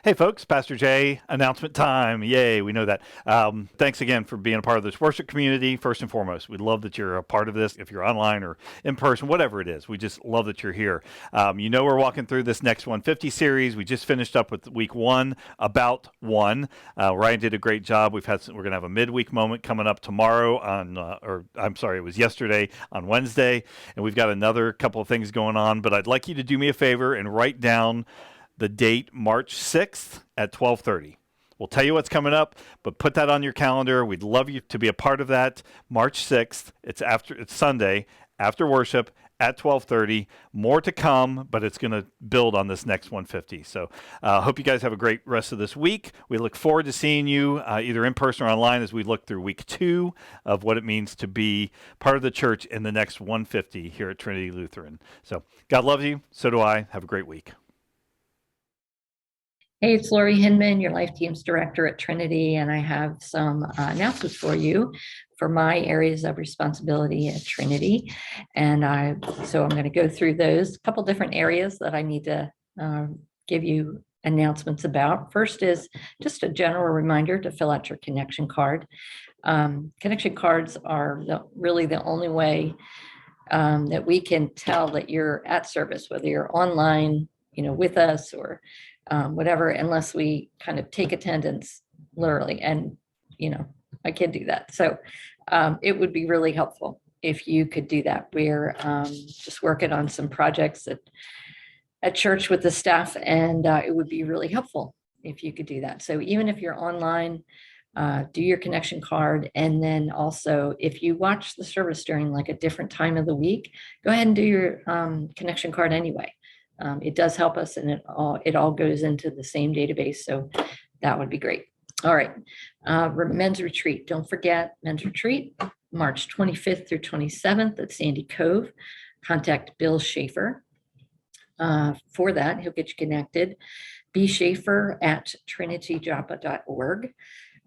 Hey, folks, Pastor Jay, announcement time. Yay, we know that. Thanks again for being a part of this worship community. First and foremost, we love that you're a part of this. If you're online or in person, whatever it is, we just love that you're here. We're walking through this next 150 series. We just finished up with week one, about one. Ryan did a great job. We're going to have a midweek moment coming up tomorrow it was yesterday on Wednesday. And we've got another couple of things going on. But I'd like you to do me a favor and write down the date March 6th at 12:30. We'll tell you what's coming up, but put that on your calendar. We'd love you to be a part of that. March 6th. It's Sunday after worship at 12:30. More to come, but it's going to build on this next 150. So hope you guys have a great rest of this week. We look forward to seeing you either in person or online as we look through week 2 of what it means to be part of the church in the next 150 here at Trinity Lutheran. So God loves you. So do I. Have a great week. Hey, it's Lori Hinman, your Life Teams Director at Trinity, and I have some announcements for you for my areas of responsibility at Trinity. And so I'm going to go through those, a couple different areas that I need to give you announcements about. First is just a general reminder to fill out your connection card. Connection cards are really the only way that we can tell that you're at service, whether you're online, with us or whatever, unless we kind of take attendance literally. And, I can't do that. So it would be really helpful if you could do that. We're just working on some projects at church with the staff, and it would be really helpful if you could do that. So even if you're online, do your connection card. And then also, if you watch the service during like a different time of the week, go ahead and do your connection card anyway. It does help us, and it all goes into the same database. So that would be great. All right. Men's retreat. Don't forget men's retreat, March 25th through 27th at Sandy Cove. Contact Bill Schaefer for that. He'll get you connected. bschaefer@trinityjoppa.org.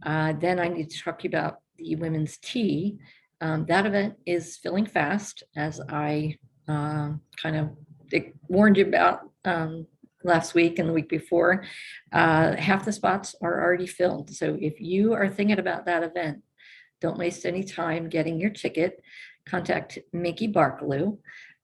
Then I need to talk to you about the women's tea. That event is filling fast, as I kind of warned you about last week and the week before. Half the spots are already filled. So if you are thinking about that event, don't waste any time getting your ticket. Contact Mickey Barkaloo,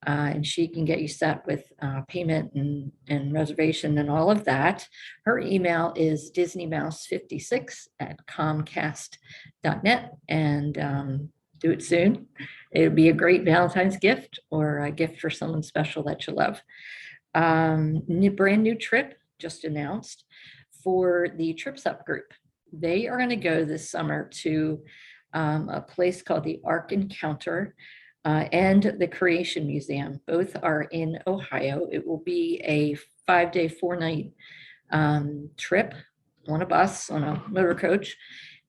and she can get you set with payment and reservation and all of that. Her email is disneymouse56@comcast.net, and do it soon. It would be a great Valentine's gift or a gift for someone special that you love. Brand new trip just announced for the Trips Up group. They are going to go this summer to a place called the Ark Encounter and the Creation Museum. Both are in Ohio. It will be a 5-day, 4-night trip on a bus, on a motor coach.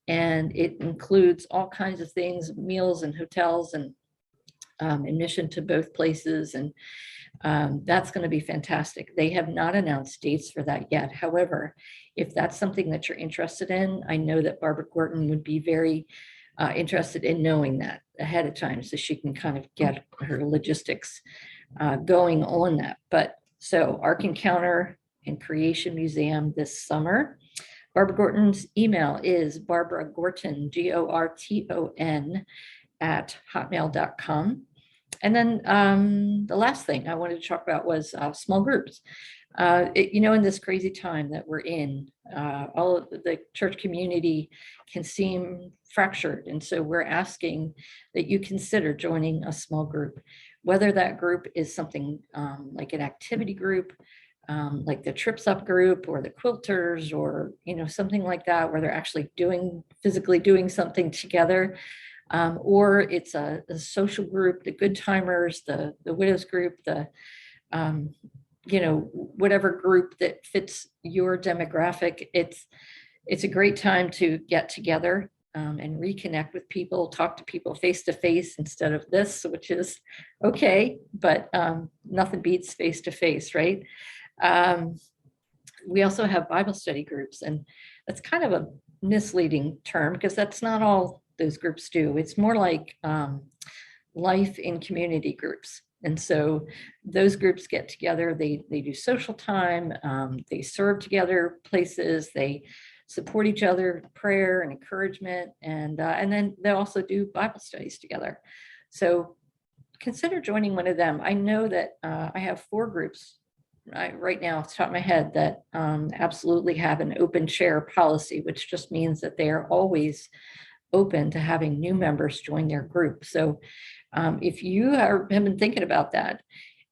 And it includes all kinds of things, meals and hotels and admission to both places. And that's going to be fantastic. They have not announced dates for that yet. However, if that's something that you're interested in, I know that Barbara Gorton would be very interested in knowing that ahead of time, so she can kind of get her logistics going on that. But so Ark Encounter and Creation Museum this summer. Barbara Gorton's email is Barbara Gorton, Gorton, @hotmail.com. And then the last thing I wanted to talk about was small groups. In this crazy time that we're in, all of the church community can seem fractured. And so we're asking that you consider joining a small group, whether that group is something like an activity group, like the Trips Up group or the Quilters, or something like that, where they're actually physically doing something together, or it's a social group, the Good Timers, the Widows group, whatever group that fits your demographic. It's a great time to get together and reconnect with people, talk to people face to face instead of this, which is okay, but nothing beats face to face, right? We also have Bible study groups, and that's kind of a misleading term because that's not all those groups do. It's more like life in community groups. And so those groups get together, they do social time, they serve together places, they support each other, prayer and encouragement, and then they also do Bible studies together. So consider joining one of them. I know that I have 4 groups right now off the top of my head that absolutely have an open chair policy, which just means that they are always open to having new members join their group. So if you have been thinking about that,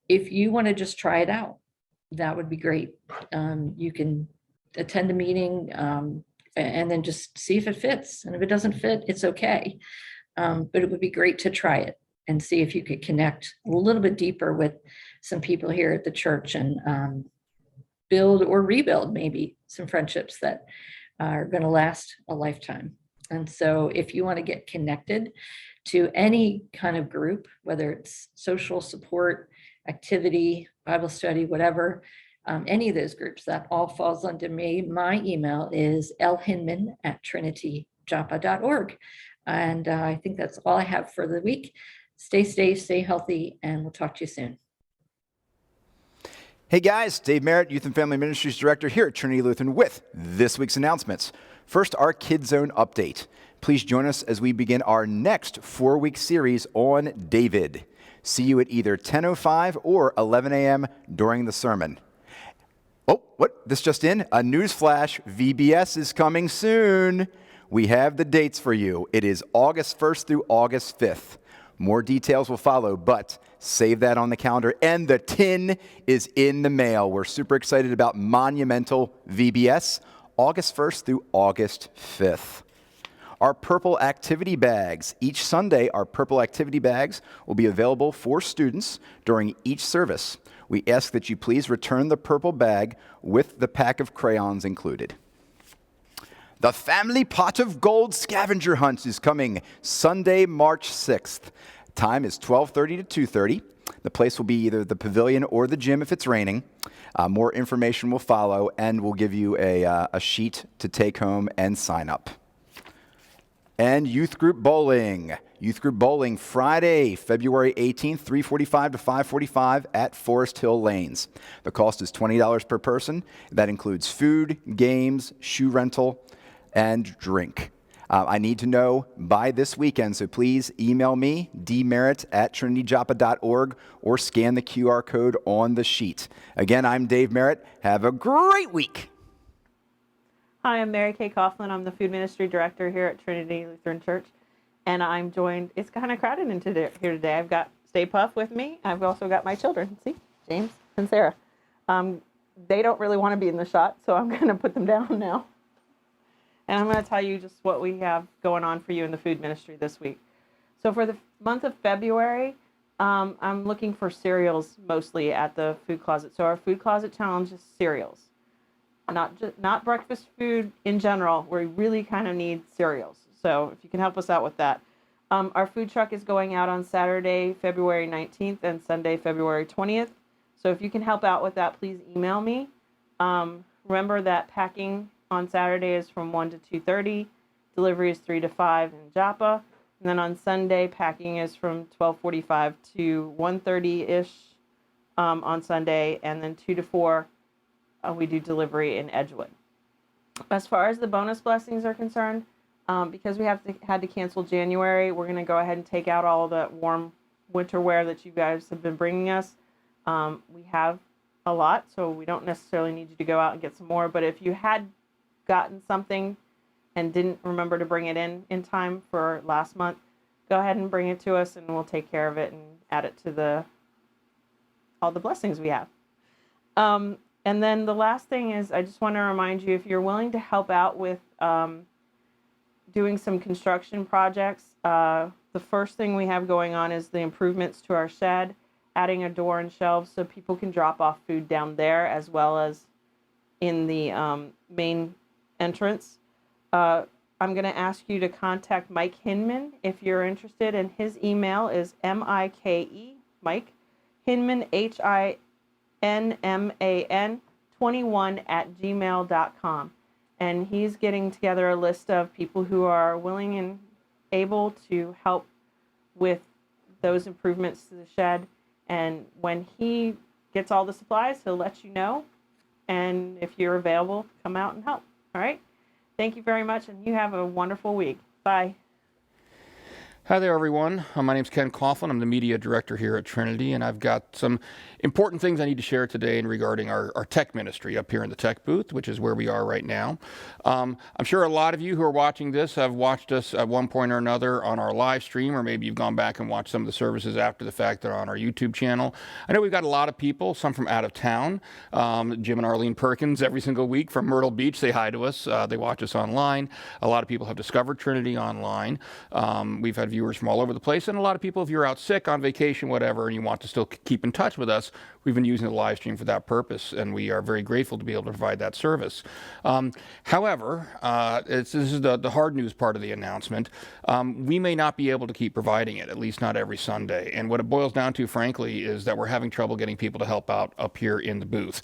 if you want to just try it out, that would be great. You can attend a meeting and then just see if it fits. And if it doesn't fit, it's okay. But it would be great to try it and see if you could connect a little bit deeper with some people here at the church and build or rebuild maybe some friendships that are going to last a lifetime. And so if you want to get connected to any kind of group, whether it's social support, activity, Bible study, whatever, any of those groups, that all falls under me. My email is lhinman@trinityjoppa.org. And I think that's all I have for the week. Stay safe, stay healthy, and we'll talk to you soon. Hey guys, Dave Merritt, Youth and Family Ministries Director here at Trinity Lutheran with this week's announcements. First, our Kid Zone update. Please join us as we begin our next 4-week series on David. See you at either 10:05 or 11 a.m. during the sermon. Oh, what? This just in? A news flash. VBS is coming soon. We have the dates for you. It is August 1st through August 5th. More details will follow, but save that on the calendar. And the tin is in the mail. We're super excited about monumental VBS, August 1st through August 5th. Our purple activity bags. Each Sunday, our purple activity bags will be available for students during each service. We ask that you please return the purple bag with the pack of crayons included. The Family Pot of Gold scavenger hunt is coming Sunday, March 6th. Time is 12:30 to 2:30. The place will be either the pavilion or the gym if it's raining. More information will follow, and we'll give you a sheet to take home and sign up. And Youth Group Bowling. Youth Group Bowling Friday, February 18th, 3:45 to 5:45 at Forest Hill Lanes. The cost is $20 per person. That includes food, games, shoe rental, and drink. I need to know by this weekend, so please email me, dmerritt@trinityjoppa.org, or scan the QR code on the sheet. Again, I'm Dave Merritt. Have a great week. Hi, I'm Mary Kay Coughlin. I'm the Food Ministry Director here at Trinity Lutheran Church, and I'm joined, it's kind of crowded into here today. I've got Stay Puff with me. I've also got my children, see, James and Sarah. They don't really want to be in the shot, so I'm going to put them down now. And I'm going to tell you just what we have going on for you in the food ministry this week. So for the month of February, I'm looking for cereals mostly at the food closet. So our food closet challenge is cereals, not breakfast food in general. We really kind of need cereals. So if you can help us out with that. Our food truck is going out on Saturday, February 19th and Sunday, February 20th. So if you can help out with that, please email me. Remember that packing on Saturday is from 1 to 2:30. Delivery is 3 to 5 in Joppa. And then on Sunday, packing is from 12:45 to 1:30-ish on Sunday. And then 2 to 4, we do delivery in Edgewood. As far as the bonus blessings are concerned, because we had to cancel January, we're going to go ahead and take out all of the warm winter wear that you guys have been bringing us. We have a lot, so we don't necessarily need you to go out and get some more. But if you had gotten something and didn't remember to bring it in time for last month, go ahead and bring it to us and we'll take care of it and add it to all the blessings we have. And then the last thing is, I just want to remind you, if you're willing to help out with doing some construction projects, the first thing we have going on is the improvements to our shed, adding a door and shelves so people can drop off food down there as well as in the main entrance. I'm going to ask you to contact Mike Hinman if you're interested, and his email is MIKE, Mike, Hinman, HINMAN 21@gmail.com. And he's getting together a list of people who are willing and able to help with those improvements to the shed And when he gets all the supplies, he'll let you know. And if you're available, come out and help. All right? Thank you very much, and you have a wonderful week. Bye. Hi there, everyone. My name's Ken Coughlin. I'm the media director here at Trinity, and I've got some important things I need to share today regarding our tech ministry up here in the tech booth, which is where we are right now. I'm sure a lot of you who are watching this have watched us at one point or another on our live stream, or maybe you've gone back and watched some of the services after the fact that are on our YouTube channel. I know we've got a lot of people, some from out of town. Jim and Arlene Perkins every single week from Myrtle Beach say hi to us. They watch us online. A lot of people have discovered Trinity online. We've had viewers from all over the place, and a lot of people, if you're out sick, on vacation, whatever, and you want to still keep in touch with us, we've been using the live stream for that purpose, and we are very grateful to be able to provide that service. However, this is the hard news part of the announcement. We may not be able to keep providing it, at least not every Sunday, and what it boils down to, frankly, is that we're having trouble getting people to help out up here in the booth.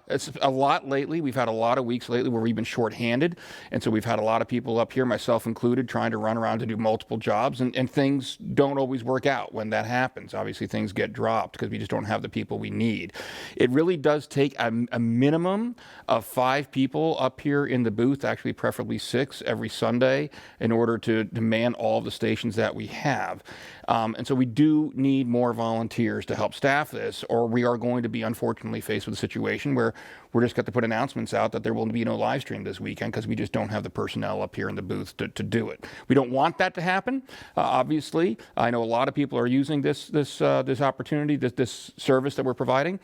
It's a lot lately. We've had a lot of weeks lately where we've been shorthanded, and so we've had a lot of people up here, myself included, trying to run around to do multiple jobs, and things don't always work out when that happens. Obviously, things get dropped because we just don't have the people we need. It really does take a minimum of 5 people up here in the booth, actually preferably 6 every Sunday, in order to man all of the stations that we have. And so we do need more volunteers to help staff this, or we are going to be unfortunately faced with a situation where we're just got to put announcements out that there will be no live stream this weekend because we just don't have the personnel up here in the booth to do it. We don't want that to happen. Obviously, I know a lot of people are using this opportunity, this service that we're providing.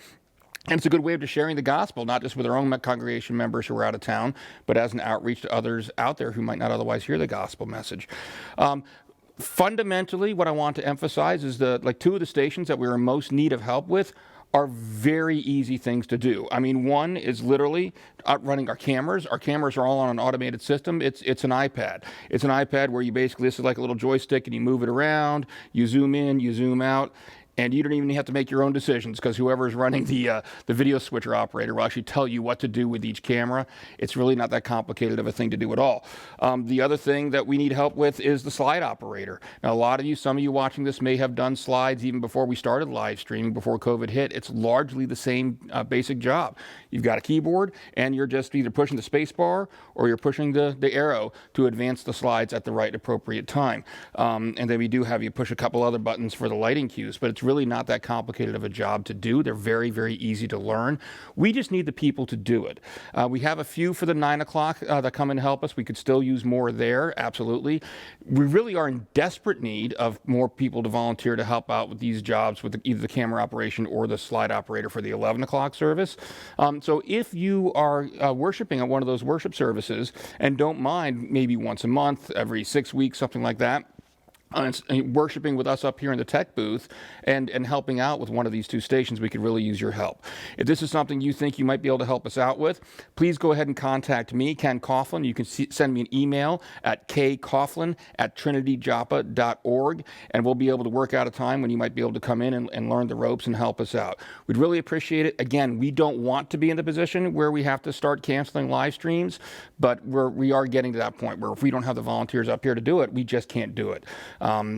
And it's a good way of just sharing the gospel, not just with our own congregation members who are out of town, but as an outreach to others out there who might not otherwise hear the gospel message. Fundamentally, what I want to emphasize is 2 of the stations that we're in most need of help with are very easy things to do. I mean, one is literally running our cameras. Our cameras are all on an automated system. It's an iPad. It's an iPad where you basically, this is like a little joystick and you move it around, you zoom in, you zoom out, and you don't even have to make your own decisions because whoever is running the video switcher operator will actually tell you what to do with each camera. It's really not that complicated of a thing to do at all. The other thing that we need help with is the slide operator. Now, a lot of you, some of you watching this may have done slides even before we started live streaming, before COVID hit. It's largely the same basic job. You've got a keyboard and you're just either pushing the space bar or you're pushing the arrow to advance the slides at the right appropriate time. And then we do have you push a couple other buttons for the lighting cues, but it's really not that complicated of a job to do. They're very, very easy to learn. We just need the people to do it. We have a few for the 9 o'clock that come and help us. We could still use more there, absolutely. We really are in desperate need of more people to volunteer to help out with these jobs with either the camera operation or the slide operator for the 11 o'clock service. So if you are worshiping at one of those worship services and don't mind maybe once a month, every 6 weeks, something like that, worshiping with us up here in the tech booth and helping out with one of these 2 stations, we could really use your help. If this is something you think you might be able to help us out with, please go ahead and contact me, Ken Coughlin. You can send me an email at kcoughlin@trinityjoppa.org, and we'll be able to work out a time when you might be able to come in and learn the ropes and help us out. We'd really appreciate it. Again, we don't want to be in the position where we have to start canceling live streams, but we are getting to that point where if we don't have the volunteers up here to do it, we just can't do it.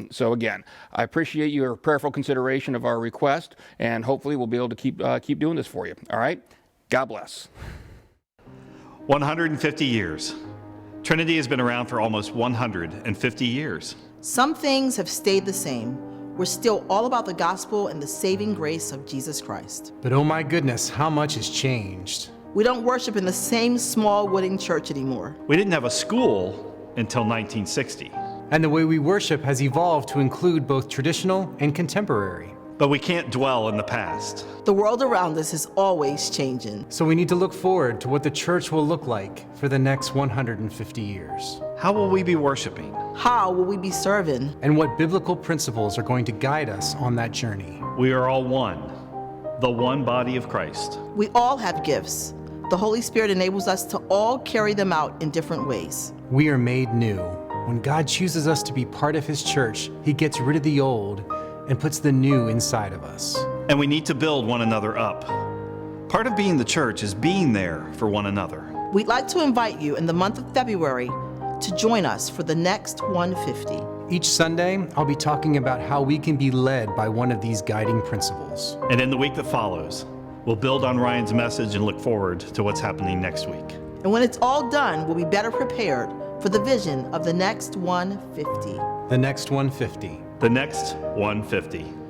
So again, I appreciate your prayerful consideration of our request, and hopefully we'll be able to keep doing this for you. All right? God bless. 150 years. Trinity has been around for almost 150 years. Some things have stayed the same. We're still all about the gospel and the saving grace of Jesus Christ. But oh my goodness, how much has changed. We don't worship in the same small wooden church anymore. We didn't have a school until 1960. And the way we worship has evolved to include both traditional and contemporary. But we can't dwell in the past. The world around us is always changing. So we need to look forward to what the church will look like for the next 150 years. How will we be worshiping? How will we be serving? And what biblical principles are going to guide us on that journey. We are all one, the one body of Christ. We all have gifts. The Holy Spirit enables us to all carry them out in different ways. We are made new. When God chooses us to be part of His church, He gets rid of the old and puts the new inside of us. And we need to build one another up. Part of being the church is being there for one another. We'd like to invite you in the month of February to join us for the next 150. Each Sunday, I'll be talking about how we can be led by one of these guiding principles. And in the week that follows, we'll build on Ryan's message and look forward to what's happening next week. And when it's all done, we'll be better prepared for the vision of the next 150. The next 150. The next 150.